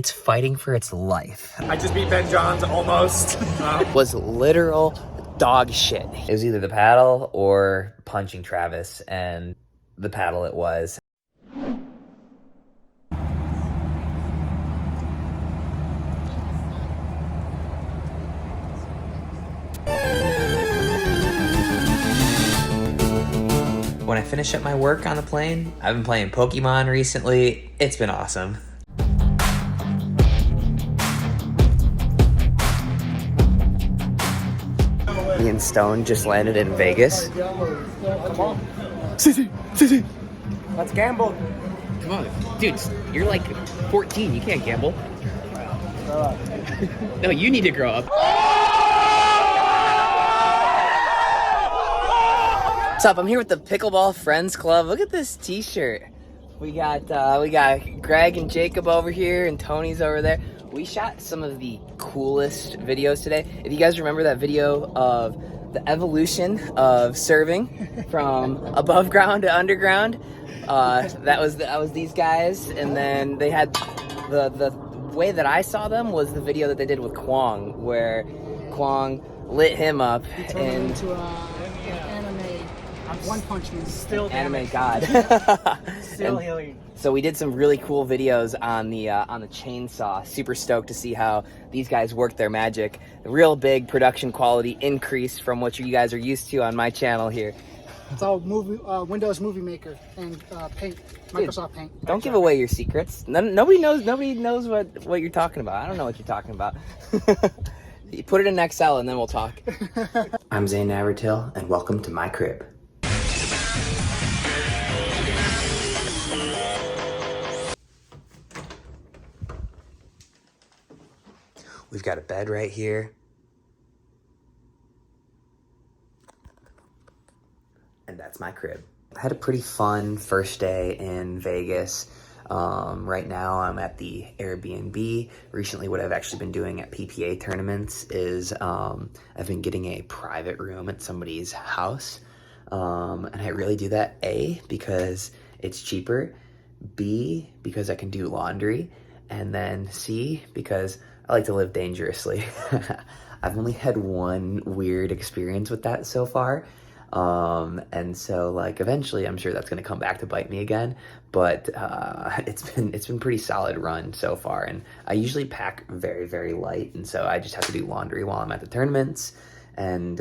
It's fighting for its life. I just beat Ben Johns almost. Was literal dog shit. It was either the paddle or punching Travis, and the paddle it was. When I finish up my work on the plane, I've been playing Pokemon recently. It's been awesome. Me and Stone just landed in Vegas. Come on. Let's gamble. Come on, dude, you're like 14. You can't gamble. No, you need to grow up. What's up? I'm here with the Pickleball Friends Club. Look at this t-shirt. We got Greg and Jacob over here, and Tony's over there. We shot some of the coolest videos today. If you guys remember that video of the evolution of serving from above ground to underground, that was these guys. And then they had the way that I saw them was the video that they did with Kwong, where Kwong lit him up and One Punch Man. Still anime god. Still healing. So we did some really cool videos on the chainsaw. Super stoked to see how these guys work their magic. A real big production quality increase from what you guys are used to on my channel here. It's all Windows Movie Maker and Paint, Microsoft Paint. Don't give away your secrets. Nobody knows what you're talking about. I don't know what you're talking about. You put it in Excel and then we'll talk. I'm Zane Navratil, and welcome to my crib. We've got a bed right here. And that's my crib. I had a pretty fun first day in Vegas. Right now I'm at the Airbnb. Recently what I've actually been doing at PPA tournaments is I've been getting a private room at somebody's house. And I really do that, A, because it's cheaper, B, because I can do laundry, and then C, because I like to live dangerously. I've only had one weird experience with that so far. And so like eventually I'm sure that's gonna come back to bite me again, but it's been pretty solid run so far, and I usually pack very, very light, and so I just have to do laundry while I'm at the tournaments. And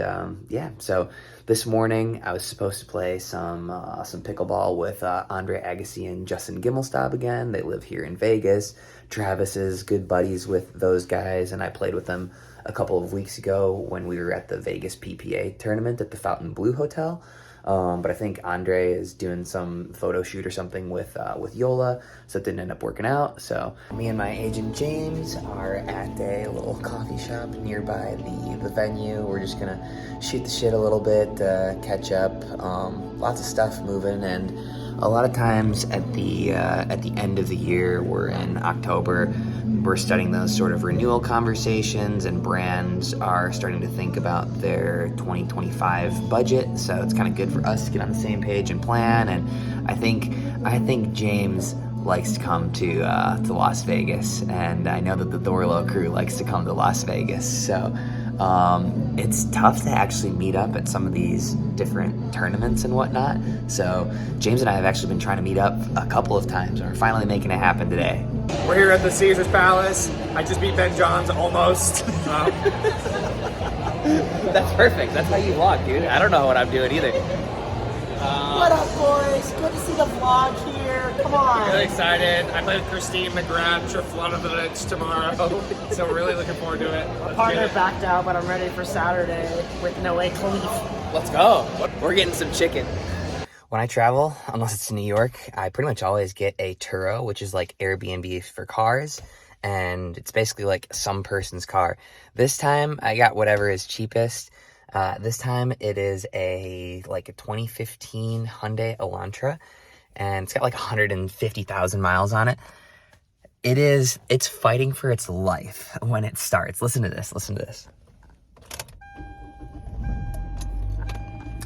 yeah, so this morning I was supposed to play some pickleball with Andre Agassi and Justin Gimelstob again. They live here in Vegas. Travis is good buddies with those guys, and I played with them a couple of weeks ago when we were at the Vegas PPA tournament at the Fountain Blue Hotel. But I think Andre is doing some photo shoot or something with Yola, so it didn't end up working out. So me and my agent James are at a little coffee shop nearby the venue. We're just gonna shoot the shit a little bit, catch up, lots of stuff moving. And a lot of times at the end of the year, we're in October, we're studying those sort of renewal conversations, and brands are starting to think about their 2025 budget. So it's kind of good for us to get on the same page and plan. And I think James likes to come to Las Vegas, and I know that the Thorlo crew likes to come to Las Vegas. So it's tough to actually meet up at some of these different tournaments and whatnot. So James and I have actually been trying to meet up a couple of times, and we're finally making it happen today. We're here at the Caesars Palace. I just beat Ben Johns almost. That's perfect. That's how you vlog, dude. I don't know what I'm doing either. What up, boys? Good to see the vlog here. Come on. Really excited. I play with Christine McGrath, Triflon of the Ditch tomorrow. So we're really looking forward to it. My partner backed out, but I'm ready for Saturday with Noe Khalif. Let's go. We're getting some chicken. When I travel, unless it's New York, I pretty much always get a Turo, which is like Airbnb for cars. And it's basically like some person's car. This time I got whatever is cheapest. This time it is a 2015 Hyundai Elantra, and it's got like 150,000 miles on it. It's fighting for its life when it starts. Listen to this.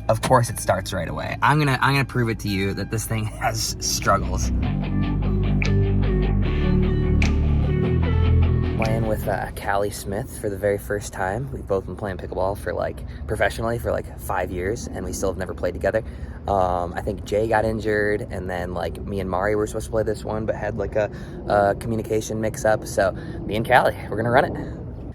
Of course it starts right away. I'm gonna prove it to you that this thing has struggles. with Callie Smith for the very first time. We've both been playing pickleball for professionally for 5 years, and we still have never played together. I think Jay got injured, and then me and Mari were supposed to play this one, but had a communication mix up. So me and Callie, we're gonna run it.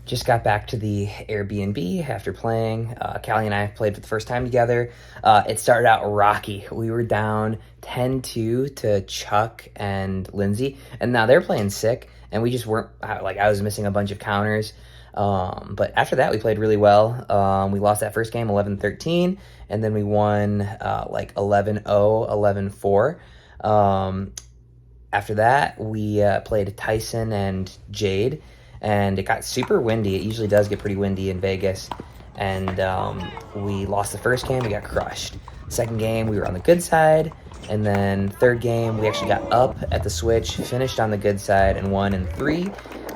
Just got back to the Airbnb after playing. Callie and I played for the first time together. It started out rocky. We were down 10-2 to Chuck and Lindsay, and now they're playing sick, and we just weren't, I was missing a bunch of counters. But after that, we played really well. We lost that first game 11-13, and then we won 11-0, 11-4. After that, we played Tyson and Jade, and it got super windy. It usually does get pretty windy in Vegas, and we lost the first game. We got crushed. Second game, we were on the good side, and then third game, we actually got up at the switch, finished on the good side, and won in 3,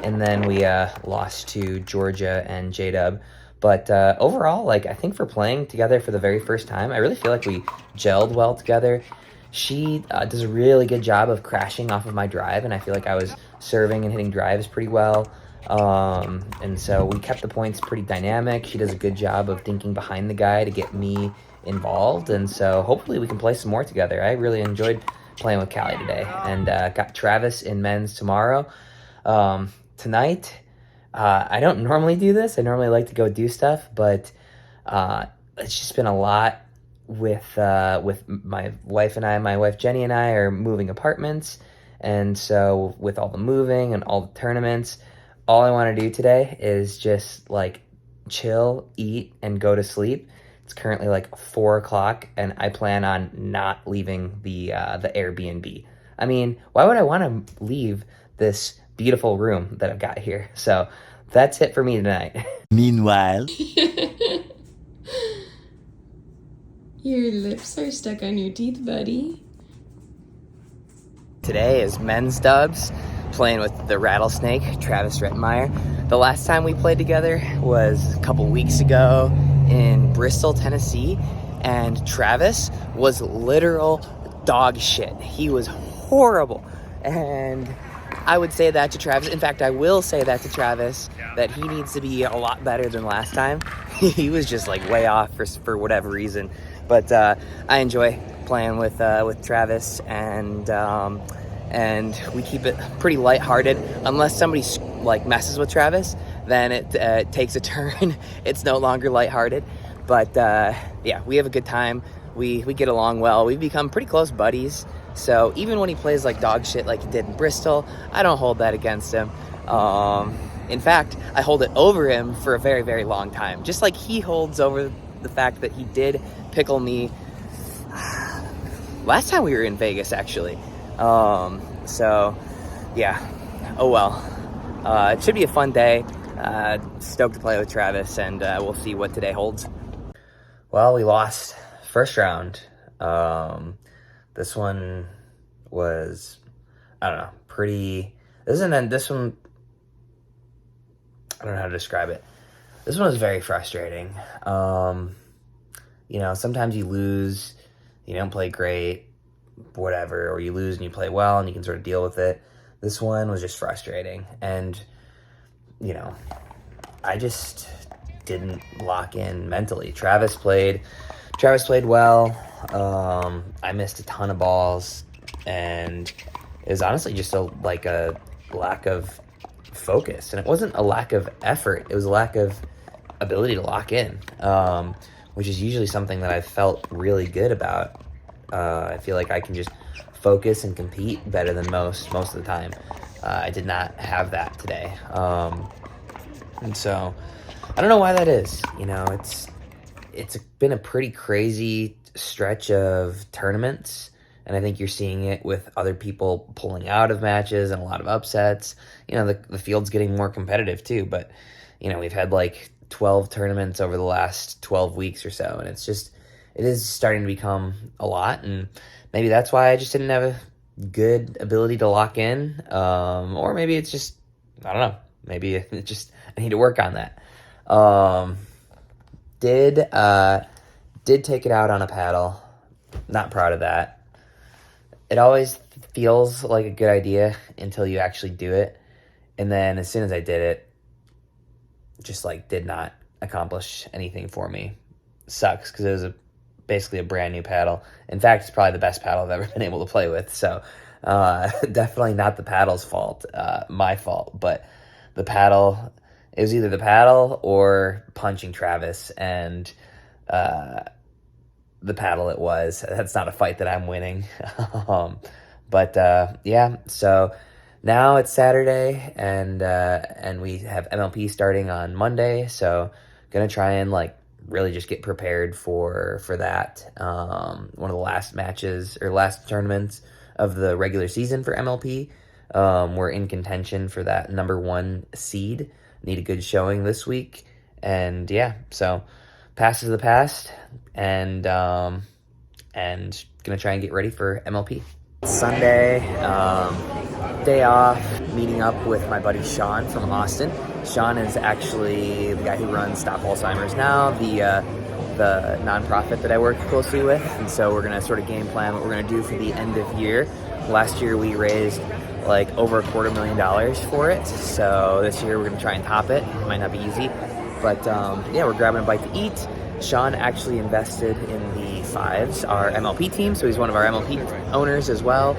and then we lost to Georgia and J-Dub. But overall, I think for playing together for the very first time, I really feel like we gelled well together. She does a really good job of crashing off of my drive, and I feel like I was serving and hitting drives pretty well. And so we kept the points pretty dynamic. She does a good job of thinking behind the guy to get me involved, and so hopefully we can play some more together. I really enjoyed playing with Callie today, and got Travis in men's tomorrow. Tonight, I don't normally do this. I normally like to go do stuff, but it's just been a lot with my wife and I. My wife Jenny and I are moving apartments, and so with all the moving and all the tournaments, all I want to do today is just chill, eat, and go to sleep. It's currently 4 o'clock, and I plan on not leaving the Airbnb. I mean, why would I want to leave this beautiful room that I've got here? So that's it for me tonight. Meanwhile, your lips are stuck on your teeth, buddy. Today is men's dubs, playing with the rattlesnake, Travis Rettenmeyer. The last time we played together was a couple weeks ago in Bristol, Tennessee, and Travis was literal dog shit. He was horrible, and I would say that to Travis. In fact, I will say that to Travis, that he needs to be a lot better than last time. He was just way off for whatever reason. But I enjoy playing with Travis, and we keep it pretty lighthearted. Unless somebody messes with Travis, then it takes a turn. It's no longer lighthearted. But yeah, we have a good time. We get along well. We've become pretty close buddies. So even when he plays dog shit like he did in Bristol, I don't hold that against him. In fact, I hold it over him for a very, very long time. Just like he holds over the fact that he did pickle me last time we were in Vegas, actually. So yeah, oh well. It should be a fun day. Stoked to play with Travis, and we'll see what today holds. Well, we lost first round. This one was, I don't know, pretty. This one, I don't know how to describe it. This one was very frustrating. Sometimes you lose, you don't play great, whatever, or you lose and you play well and you can sort of deal with it. This one was just frustrating, and I just didn't lock in mentally. Travis played well. I missed a ton of balls, and it was honestly just a lack of focus, and it wasn't a lack of effort. It was a lack of ability to lock in, which is usually something that I've felt really good about. I feel like I can just focus and compete better than most of the time. I did not have that today. And so I don't know why that is. It's been a pretty crazy stretch of tournaments, and I think you're seeing it with other people pulling out of matches and a lot of upsets. The field's getting more competitive too, but we've had 12 tournaments over the last 12 weeks or so, and it is starting to become a lot, and maybe that's why I just didn't have a good ability to lock in, or maybe it's just, I don't know, maybe it just, I need to work on that. Did take it out on a paddle. Not proud of that. It always feels like a good idea until you actually do it, and then as soon as I did it, just like did not accomplish anything for me. Sucks because it was basically a brand new paddle. In fact, it's probably the best paddle I've ever been able to play with. So definitely not the paddle's fault, my fault. But the paddle, it was either the paddle or punching Travis, and the paddle it was. That's not a fight that I'm winning. Yeah, so now it's Saturday, and we have MLP starting on Monday, so gonna try and like really just get prepared for that. One of the last matches or last tournaments of the regular season for MLP. We're in contention for that #1 seed. Need a good showing this week, and yeah, so past is the past, and gonna try and get ready for MLP. Sunday, day off, meeting up with my buddy Sean from Austin. Sean is actually the guy who runs Stop Alzheimer's Now, the nonprofit that I work closely with, and so we're gonna sort of game plan what we're gonna do for the end of year. Last year we raised like over $250,000 for it, so this year we're gonna try and top it. It might not be easy, but yeah, we're grabbing a bite to eat. Sean actually invested in the Fives, our MLP team, so he's one of our MLP owners as well.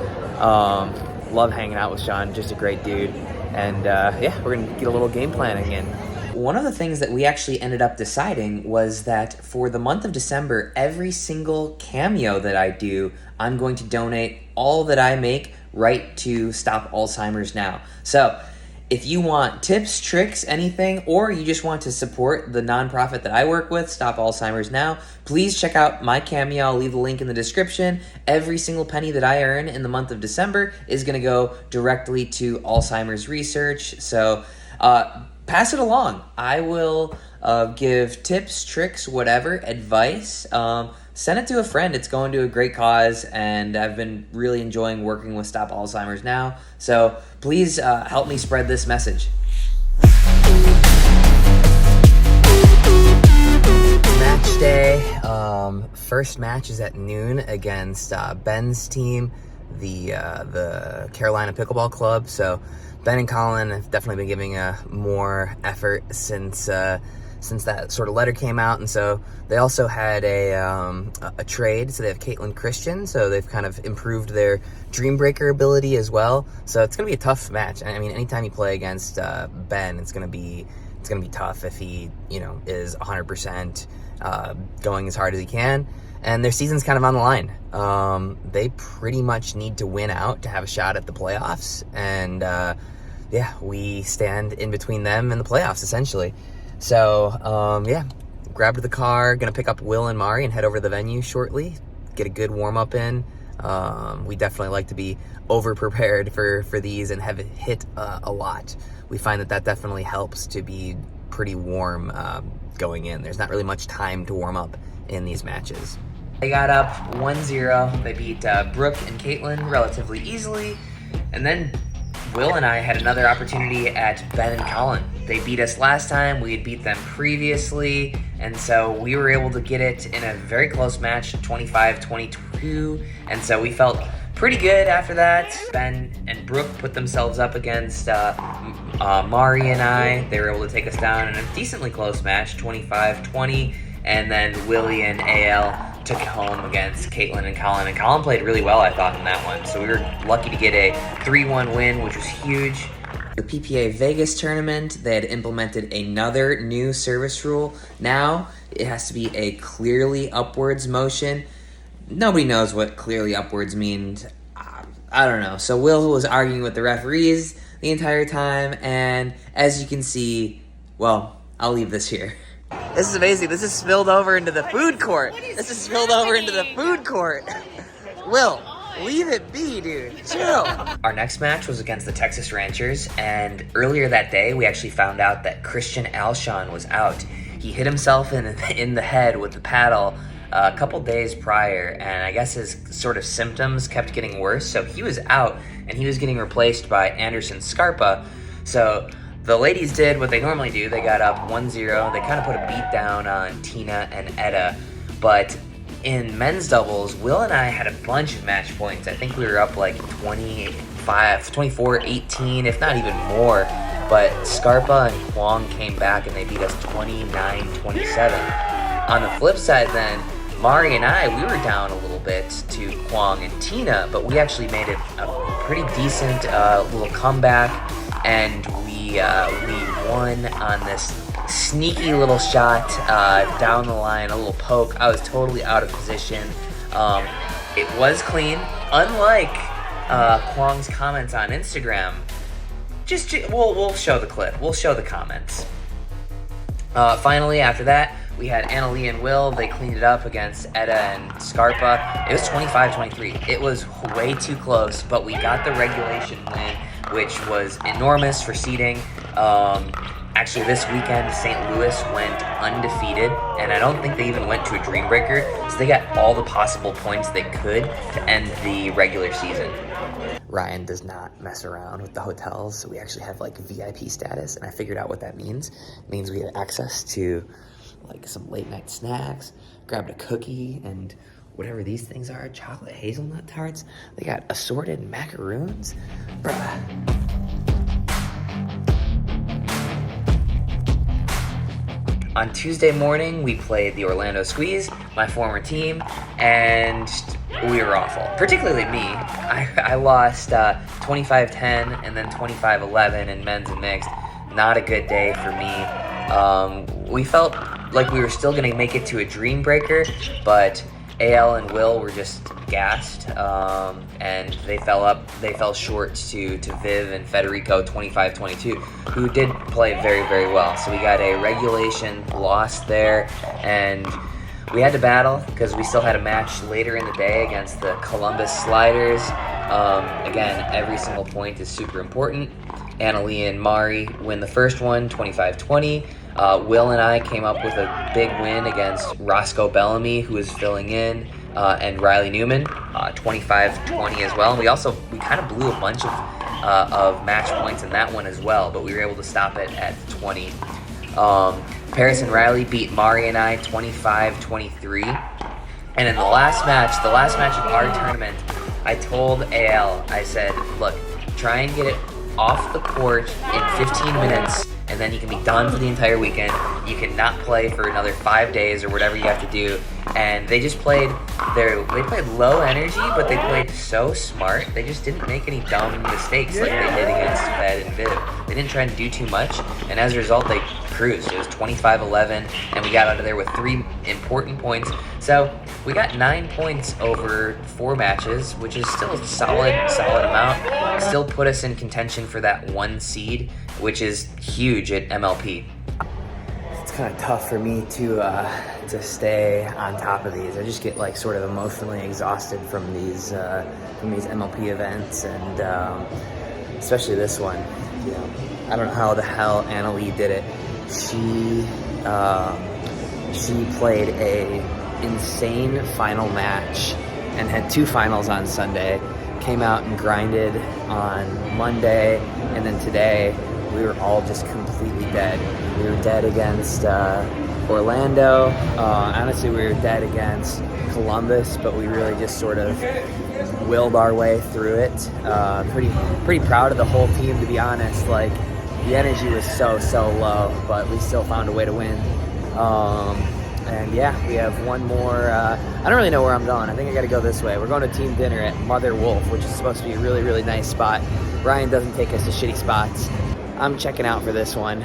Love hanging out with Sean, just a great dude. And yeah, we're gonna get a little game planning in. One of the things that we actually ended up deciding was that for the month of December, every single Cameo that I do, I'm going to donate all that I make right to Stop Alzheimer's Now. So if you want tips, tricks, anything, or you just want to support the nonprofit that I work with, Stop Alzheimer's Now, please check out my Cameo. I'll leave the link in the description. Every single penny that I earn in the month of December is going to go directly to Alzheimer's research. So pass it along. I will give tips, tricks, whatever, advice. Send it to a friend. It's going to a great cause, and I've been really enjoying working with Stop Alzheimer's Now. So please help me spread this message. Match day. First match is at noon against Ben's team, the Carolina Pickleball Club. So Ben and Colin have definitely been giving more effort since that sort of letter came out, and so they also had a trade. So they have Caitlin Christian, so they've kind of improved their Dream Breaker ability as well. So it's gonna be a tough match. I mean, anytime you play against Ben, it's gonna be tough if he is 100% going as hard as he can. And their season's kind of on the line. They pretty much need to win out to have a shot at the playoffs, and yeah, we stand in between them and the playoffs essentially. So, yeah, grabbed the car, gonna pick up Will and Mari and head over to the venue shortly, get a good warm-up in. We definitely like to be over-prepared for these and have it hit a lot. We find that definitely helps to be pretty warm going in. There's not really much time to warm up in these matches. They got up 1-0. They beat Brooke and Caitlin relatively easily, and then Will and I had another opportunity at Ben and Colin. They beat us last time, we had beat them previously, and so we were able to get it in a very close match, 25-22, and so we felt pretty good after that. Ben and Brooke put themselves up against Mari and I. They were able to take us down in a decently close match, 25-20, and then Willie and AL took it home against Caitlin and Colin played really well, I thought, in that one. So we were lucky to get a 3-1 win, which was huge. The PPA Vegas tournament, they had implemented another new service rule. Now it has to be a clearly upwards motion. Nobody knows what clearly upwards means. I don't know. So Will was arguing with the referees the entire time, and as you can see, well, I'll leave this here. This is amazing. This is spilled over into the food court. Will, leave it be, dude. Chill. Our next match was against the Texas Ranchers, and earlier that day, we actually found out that Christian Alshon was out. He hit himself in the head with the paddle a couple days prior, and I guess his sort of symptoms kept getting worse, so he was out, and he was getting replaced by Anderson Scarpa. So the ladies did what they normally do. They got up 1-0. They kind of put a beat down on Tina and Etta. But in men's doubles, Will and I had a bunch of match points. I think we were up like 24, 18, if not even more. but Scarpa and Kwong came back and they beat us 29-27. On the flip side then, Mari and I, we were down a little bit to Kwong and Tina, but we actually made it a pretty decent little comeback, and we won on this sneaky little shot down the line, a little poke. I was totally out of position. It was clean, unlike Kwong's comments on Instagram. We'll show the clip. We'll show the comments. Finally, after that, we had Annalie and Will. They cleaned it up against Etta and Scarpa. It was 25-23. It was way too close, but we got the regulation win, which was enormous for seeding. Actually, this weekend, St. Louis went undefeated, and I don't think they even went to a Dream Breaker, so they got all the possible points they could to end the regular season. Ryan does not mess around with the hotels, so we actually have like VIP status, and I figured out what that means. It means we have access to like some late night snacks, grabbed a cookie, and whatever these things are, chocolate hazelnut tarts. They got assorted macaroons. Bruh. On Tuesday morning, we played the Orlando Squeeze, my former team, and we were awful. Particularly me. I lost 25-10 and then 25-11 in men's and mixed. Not a good day for me. We felt like we were still going to make it to a Dream Breaker, but AL and Will were just gassed, and they fell short to Viv and Federico 25-22, who did play very, very well. So we got a regulation loss there, and we had to battle because we still had a match later in the day against the Columbus Sliders. Again, every single point is super important. Annalie and Mari win the first one, 25-20. Will and I came up with a big win against Roscoe Bellamy, who is filling in, and Riley Newman, 25-20 as well. And we kind of blew a bunch of match points in that one as well, but we were able to stop it at 20. Paris and Riley beat Mari and I 25-23. And in the last match of our tournament, I told AL, I said, look, try and get it off the court in 15 minutes, and then you can be done for the entire weekend. You cannot play for another 5 days or whatever you have to do. And they just played low energy, but they played so smart. They just didn't make any dumb mistakes like they did against Fed and Viv. They didn't try and do too much, and as a result, they cruised. It was 25-11, and we got out of there with 3 important points. So we got 9 points over 4 matches, which is still a solid amount. Still put us in contention for that 1 seed, which is huge at MLP. It's kind of tough for me to stay on top of these. I just get like sort of emotionally exhausted from these MLP events, and especially this one. You know, I don't know how the hell Annalie did it. She played a insane final match and had 2 finals on Sunday. Came out and grinded on Monday, and then today we were all just completely dead. We were dead against Orlando. Honestly, we were dead against Columbus, but we really just sort of willed our way through it. Pretty proud of the whole team, to be honest. Like, the energy was so low, but we still found a way to win. And yeah, we have one more. I don't really know where I'm going. I think I got to go this way. We're going to team dinner at Mother Wolf, which is supposed to be a really, really nice spot. Ryan doesn't take us to shitty spots. I'm checking out for this one.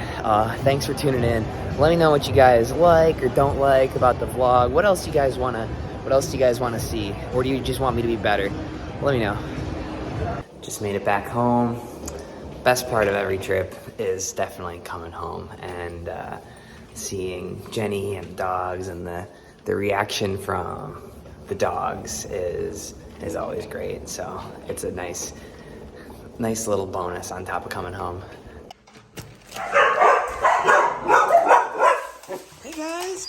Thanks for tuning in. Let me know what you guys like or don't like about the vlog. What else do you guys want to see? Or do you just want me to be better? Let me know. Just made it back home. Best part of every trip is definitely coming home and seeing Jenny and the dogs, and the reaction from the dogs is always great. So it's a nice little bonus on top of coming home. Hey guys!